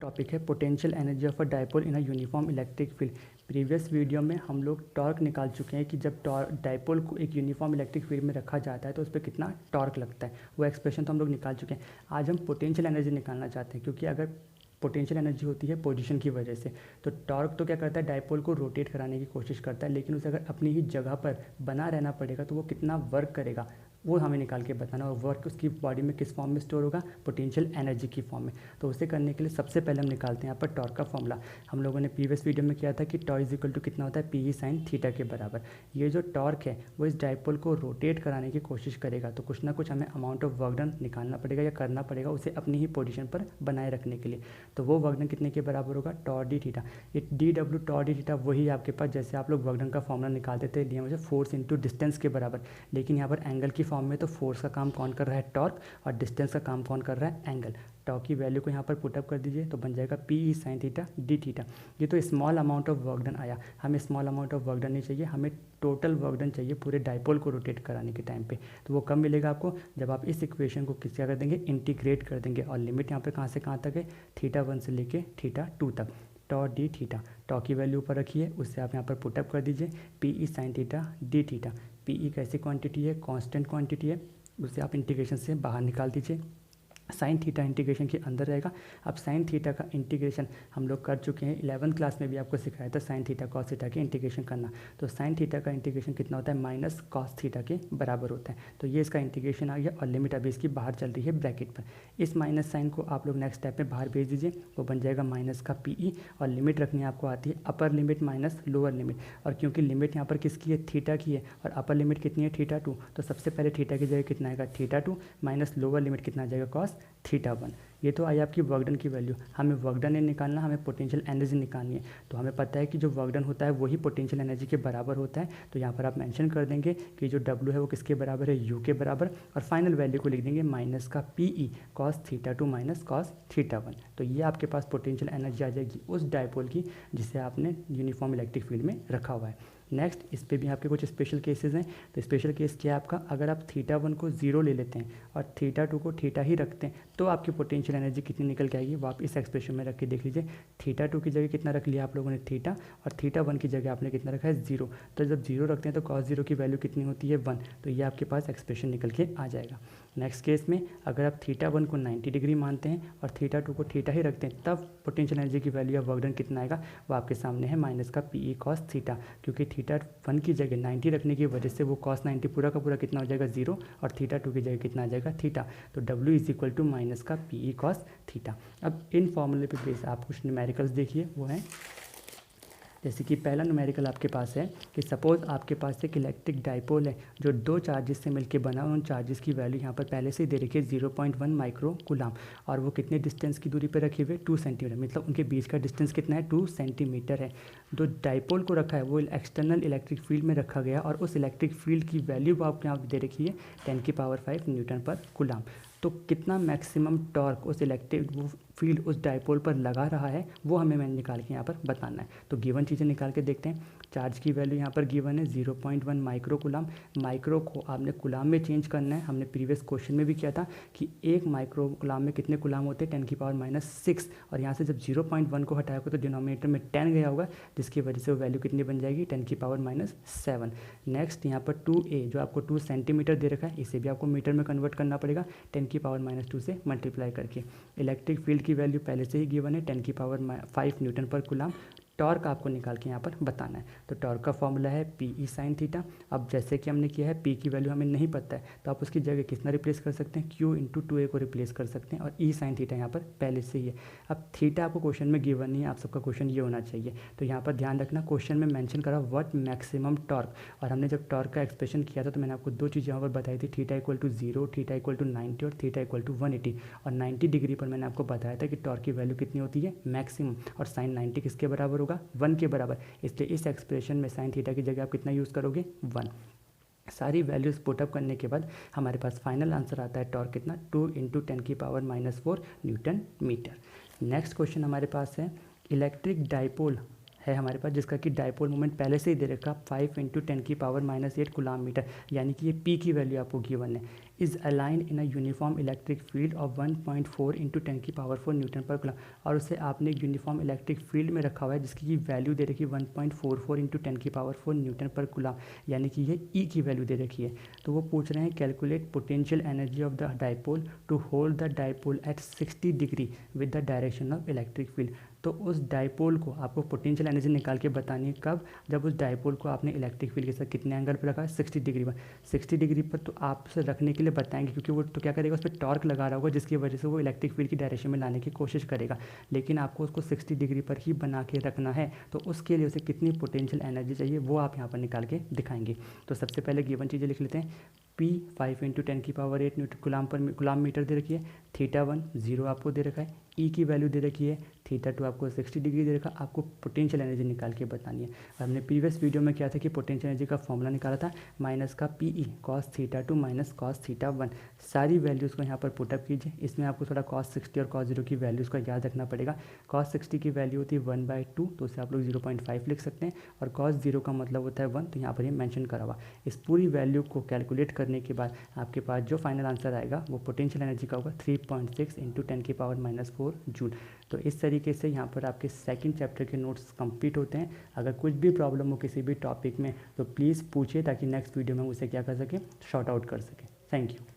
Topic है potential energy of a dipole in a uniform electric field. Previous video में हम लोग torque निकाल चुके हैं कि जब डाइपोल को एक यूनिफॉर्म इलेक्ट्रिक फील्ड में रखा जाता है तो उस पर कितना टॉर्क लगता है, वो एक्सप्रेशन तो हम लोग निकाल चुके हैं। आज हम पोटेंशियल एनर्जी निकालना चाहते हैं, क्योंकि अगर पोटेंशियल एनर्जी होती है पोजीशन की वजह से, तो टॉर्क तो क्या करता है, डाइपोल को रोटेट कराने की कोशिश करता है, लेकिन उसे अगर अपनी ही जगह पर बना रहना पड़ेगा तो वो कितना वर्क करेगा वो हमें निकाल के बताना। और वर्क उसकी बॉडी में किस फॉर्म में स्टोर होगा, पोटेंशियल एनर्जी की फॉर्म में। तो उसे करने के लिए सबसे पहले हम निकालते हैं यहाँ पर टॉर्क का फॉर्मूला। हम लोगों ने प्रीवियस वीडियो में किया था कि टॉ इज इक्वल टू कितना होता है, पी ई साइन थीटा के बराबर। ये जो टॉर्क है वो इस डाइपोल को रोटेट कराने की कोशिश करेगा, तो कुछ ना कुछ हमें अमाउंट ऑफ वर्क डन निकालना पड़ेगा या करना पड़ेगा उसे अपनी ही पोजीशन पर बनाए रखने के लिए। तो वो वर्क डन कितने के बराबर होगा, टॉ डी थीटा। ये डी डब्ल्यू टॉ डी थीटा वही आपके पास जैसे आप लोग वर्क डन का फॉर्मूला निकालते थे, लिए मुझे फोर्स इंटू डिस्टेंस के बराबर। लेकिन यहाँ पर एंगल की फॉर्म में तो फोर्स का काम कौन कर रहा है, टॉर्क, और डिस्टेंस का काम कौन कर रहा है, एंगल। टॉर्क की वैल्यू को यहाँ पर पुटअप कर दीजिए तो बन जाएगा P E sine theta D theta. ये तो small amount of work done आया, हमें small amount of work done नहीं चाहिए, हमें टोटल वर्क डन चाहिए पूरे डाइपोल को रोटेट कराने के टाइम पे। तो वो कब मिलेगा आपको, जब आप इस इक्वेशन को किस क्या कर देंगे, इंटीग्रेट कर देंगे। और लिमिट यहाँ पर कहाँ से कहाँ तक है, थीटा 1 से लेके थीटा 2 तक। टॉ डी थीटा, टॉ की वैल्यू ऊपर रखिए, उससे आप यहाँ पर पुटअप कर दीजिए P E sine theta D theta. P E कैसी क्वांटिटी है, कांस्टेंट क्वांटिटी है, उसे आप इंटीग्रेशन से बाहर निकाल दीजिए। साइन थीटा इंटीग्रेशन के अंदर रहेगा। अब साइन थीटा का इंटीग्रेशन हम लोग कर चुके हैं, 11th क्लास में भी आपको सिखाया था साइन थीटा कॉस थीटा के इंटीग्रेशन करना। तो साइन थीटा का इंटीग्रेशन कितना होता है, माइनस कॉस थीटा के बराबर होता है। तो ये इसका इंटीग्रेशन आ गया और लिमिट अभी इसकी बाहर चल रही है ब्रैकेट पर। इस माइनस साइन को आप लोग नेक्स्ट स्टेप में बाहर भेज दीजिए, वो बन जाएगा माइनस का पी ई। और लिमिट रखनी आपको आती है upper limit minus lower limit. और क्योंकि लिमिट यहाँ पर किसकी है, थीटा की है, और अपर लिमिट कितनी है, थीटा 2। तो सबसे पहले थीटा की जगह कितना आएगा, थीटा 2 माइनस लोअर लिमिट कितना आ जाएगा, कॉस थीटा 1। ये तो आई आपकी वर्क डन की वैल्यू। हमें वर्क डन नहीं निकालना, हमें पोटेंशियल एनर्जी निकालनी है। तो हमें पता है कि जो वर्क डन होता है वही पोटेंशियल एनर्जी के बराबर होता है। तो यहाँ पर आप मेंशन कर देंगे कि जो W है वो किसके बराबर है, U के बराबर। और फाइनल वैल्यू को लिख देंगे माइनस का P E cos theta 2 minus cos theta 1। तो ये आपके पास पोटेंशियल एनर्जी आ जाएगी उस डाइपोल की जिसे आपने यूनिफॉर्म इलेक्ट्रिक फील्ड में रखा हुआ है। नेक्स्ट, इस पे भी आपके कुछ स्पेशल केसेस हैं। तो स्पेशल केस क्या है आपका, अगर आप थीटा 1 को 0 ले लेते हैं और थीटा 2 को थीटा ही रखते हैं तो आपकी पोटेंशियल एनर्जी कितनी निकल के आएगी, वो आप इस एक्सप्रेशन में रख के देख लीजिए। थीटा 2 की जगह कितना रख लिया आप लोगों ने, थीटा, और थीटा 1 की जगह आपने कितना रखा है, 0। तो जब 0 रखते हैं तो कॉस 0 की वैल्यू कितनी होती है, 1। तो ये आपके पास एक्सप्रेशन निकल के आ जाएगा। नेक्स्ट केस में अगर आप थीटा 1 को 90 डिग्री मानते हैं और थीटा 2 को थीटा ही रखते हैं, तब पोटेंशियल एनर्जी की वैल्यू या वर्क डन कितना आएगा, वो आपके सामने है माइनस का पी ई कॉस थीटा। क्योंकि थीटा 1 की जगह 90 रखने की वजह से वो कॉस 90 पूरा का पूरा कितना हो जाएगा, 0, और थीटा 2 की जगह कितना आ जाएगा, थीटा। तो W is equal to minus का पी ई कॉस थीटा। अब इन फॉर्मूले पे बेस आप कुछ न्यूमेरिकल्स देखिए, वो हैं जैसे कि पहला न्यूमेरिकल आपके पास है कि सपोज़ आपके पास एक इलेक्ट्रिक डाइपोल है जो दो चार्जेस से मिलकर बना, उन चार्जेस की वैल्यू यहाँ पर पहले से ही दे रखी है 0.1 माइक्रो कूलाम, और वो कितने डिस्टेंस की दूरी पर रखे हुए, 2 सेंटीमीटर। मतलब उनके बीच का डिस्टेंस कितना है, 2 सेंटीमीटर है। जो डाइपोल को रखा है वो एक्सटर्नल इलेक्ट्रिक फील्ड में रखा गया, और उस इलेक्ट्रिक फील्ड की वैल्यू आपको यहाँ दे रखी है 10⁵ न्यूटन पर कूलाम। तो कितना मैक्सिमम टॉर्क उस इलेक्ट्रिक फील्ड उस डाइपोल पर लगा रहा है वो हमें मैंने निकाल के यहाँ पर बताना है। तो गिवन चीज़ें निकाल के देखते हैं। चार्ज की वैल्यू यहाँ पर गिवन है 0.1 माइक्रो कूलाम। माइक्रो को आपने कूलाम में चेंज करना है। हमने प्रीवियस क्वेश्चन में भी किया था कि एक माइक्रो कूलाम में कितने कूलाम होते हैं, 10⁻⁻6। और यहाँ से जब 0.1 को हटाओगे तो डिनोमिनेटर में 10 गया होगा, जिसकी वजह से वो वैल्यू कितनी बन जाएगी, 10⁻⁻7। नेक्स्ट यहाँ पर 2a जो आपको 2 सेंटीमीटर दे रखा है, इसे भी आपको मीटर में कन्वर्ट करना पड़ेगा 10⁻⁻2 से मल्टीप्लाई करके। इलेक्ट्रिक फील्ड की वैल्यू पहले से ही गिवन है 10⁵ न्यूटन पर कूलाम। टॉर्क आपको निकाल के यहाँ पर बताना है। तो टॉर्क का फॉर्मूला है पी ई साइन थीटा। अब जैसे कि हमने किया है, पी की वैल्यू हमें नहीं पता है तो आप उसकी जगह कितना रिप्लेस कर सकते हैं, क्यू इंटू 2a को रिप्लेस कर सकते हैं, और ई साइन थीटा यहाँ पर पहले से ही है। अब थीटा आपको क्वेश्चन में गिवन नहीं है, आप सबका क्वेश्चन ये होना चाहिए। तो यहाँ पर ध्यान रखना, क्वेश्चन में मैंशन करा व्हाट मैक्सिमम टॉर्क। और हमने जब टॉर्क का एक्सप्रेशन किया था तो मैंने आपको दो चीज़ यहाँ पर बताई थी, theta equal to 0, theta equal to 90 और थीटा इक्वल टू 180। और 90 डिग्री पर मैंने आपको बताया था कि टॉर्क की वैल्यू कितनी होती है, मैक्सिमम, और साइन 90 किसके बराबर होगा, 1 के बराबर। इसलिए इस एक्सप्रेशन में साइन थीटा की जगह आप कितना यूज़ करोगे, 1। सारी वैल्यूज़ पुटअप करने के बाद हमारे पास फाइनल आंसर आता है टॉर्क कितना, 2 into 10⁻⁻4 newton metre. Next question हमारे पास है, इलेक्ट्रिक डाइपोल है हमारे पास जिसका कि डाइपोल मोमेंट पहले से ही दे रखा 5 इंटू 10⁻⁻8 कूलाम मीटर, यानी कि ये पी की वैल्यू आपको गिवन है। Is align in a uniform electric field of 1.4 into 10⁴ Newton पर कूलम। और उसे आपने एक यूनिफॉर्म इलेक्ट्रिक फील्ड में रखा हुआ है जिसकी वैल्यू दे रखी है 1.44 इंटू 10⁴ न्यूटन पर कूलम, यानी कि ये ई की वैल्यू दे रखी है। तो वो पूछ रहे हैं calculate potential energy of the dipole to hold the dipole at 60 degree with the direction of electric field. तो उस डाइपोल को आपको पोटेंशियल एनर्जी निकाल के बतानी है कब, जब उस डाइपोल को आपने इलेक्ट्रिक फील्ड के साथ कितने एंगल पर रखा है, 60 डिग्री पर। 60 डिग्री पर तो आप उसे रखने के लिए बताएंगे क्योंकि वो तो क्या करेगा, उस पर टॉर्क लगा रहा होगा जिसकी वजह से वो इलेक्ट्रिक फील्ड की डायरेक्शन में लाने की कोशिश करेगा। लेकिन आपको उसको 60 डिग्री पर ही बना के रखना है, तो उसके लिए उसे कितनी पोटेंशियल एनर्जी चाहिए वो आप यहाँ पर निकाल के दिखाएंगे। तो सबसे पहले गिवन चीज़ें लिख लेते हैं। P 5 इंटू 10⁸ न्यूटन गुलाम मीटर दे रखी है। θ1 0 आपको दे रखा है। ई की वैल्यू दे रखी है। θ2 आपको 60 डिग्री दे रखा है। आपको पोटेंशियल एनर्जी निकाल के बतानी है। हमने प्रीवियस वीडियो में क्या था कि पोटेंशियल एनर्जी का फॉर्मूला निकाला था माइनस का PE cos θ2 माइनस cos θ1। सारी वैल्यूज़ को यहाँ पर पुटअप कीजिए। इसमें आपको थोड़ा cos 60 और cos 0 की वैल्यूज़ का याद रखना पड़ेगा। cos 60 की वैल्यू होती है 1/2, तो उसे आप लोग 0.5 लिख सकते हैं। और cos 0 का मतलब होता है 1, तो यहाँ पर ये मेंशन करा हुआ। इस पूरी वैल्यू को कैलकुलेट करने के बाद आपके पास जो फाइनल आंसर आएगा वो पोटेंशियल एनर्जी का होगा 3.6 इंटू 10⁻⁻4 जूल। तो इस तरीके से यहाँ पर आपके सेकंड चैप्टर के नोट्स कंप्लीट होते हैं। अगर कुछ भी प्रॉब्लम हो किसी भी टॉपिक में तो प्लीज़ पूछिए ताकि नेक्स्ट वीडियो में उसे क्या कर सके, शॉर्ट आउट कर सके। Thank you.